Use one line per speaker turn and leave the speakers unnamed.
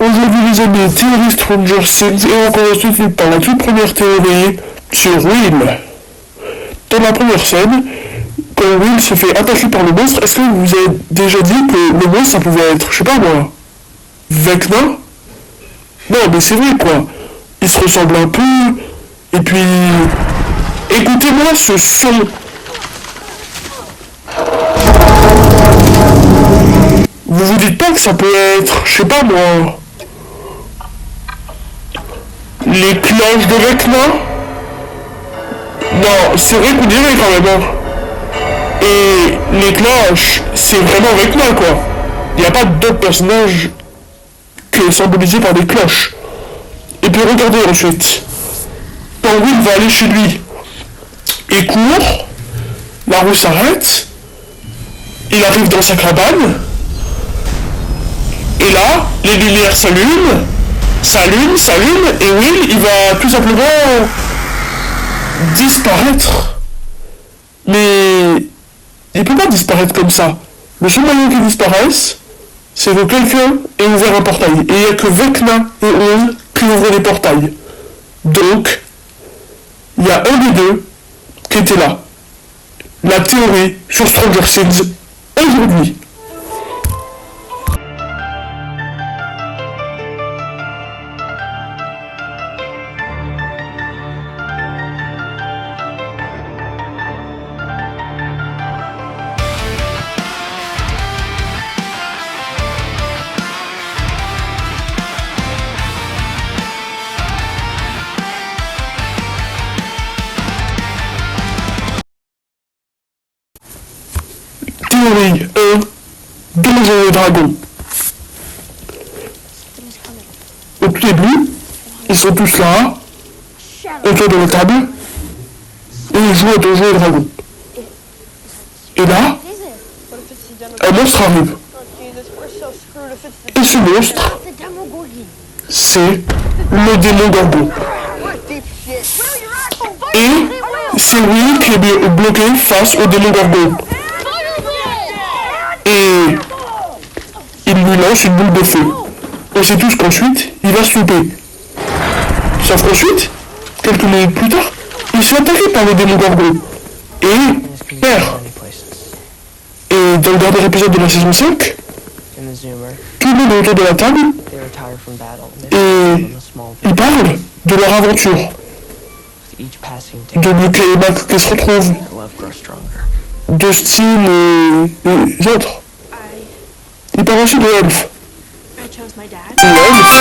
Aujourd'hui les amis, théorie Stranger Things et on commence tout de suite par la toute première théorie sur Will. Dans la première scène, quand Will se fait attaquer par le monstre, est-ce que vous vous avez déjà dit que le monstre ça pouvait être, je sais pas moi, Vecna? Non mais c'est vrai quoi, ils se ressemblent un peu, et puis... Écoutez-moi ce son. Vous vous dites pas que ça peut être, je sais pas moi... Les cloches de Vecna? Non, c'est vrai qu'on dirait quand même, hein. Et les cloches, c'est vraiment Vecna, quoi. Il n'y a pas d'autres personnages que symbolisés par des cloches. Et puis regardez ensuite. Quand Will va aller chez lui, il court, la roue s'arrête, il arrive dans sa cabane, et là, les lumières s'allument, et Will, il va tout simplement disparaître. Mais il peut pas disparaître comme ça. Le seul moyen qu'il disparaisse, c'est que quelqu'un ait ouvert un portail. Et il n'y a que Vecna et Will qui ouvrent les portails. Donc, il y a un des deux qui était là. La théorie sur Stranger Things aujourd'hui. Théorie 1. Donjons et Dragons. Au tout début, ils sont tous là, autour de la table, et ils jouent à Donjons et Dragons. Et là, un monstre arrive. Et ce monstre, c'est le démon Gorgon. Et c'est lui qui est bloqué face au démon Gorgon. Et il lui lance une boule de feu. On sait tous qu'ensuite, il va se louper. Sauf qu'ensuite, quelques minutes plus tard, il se fait attaquer par le démon Gorgon. Et il perd. Et dans le dernier épisode de la saison 5, tout le monde est autour de la table et ils parlent de leur aventure. De Luke et Mac qui se retrouvent. De Steel et les autres. Il parle aussi de Elf. Et Elf,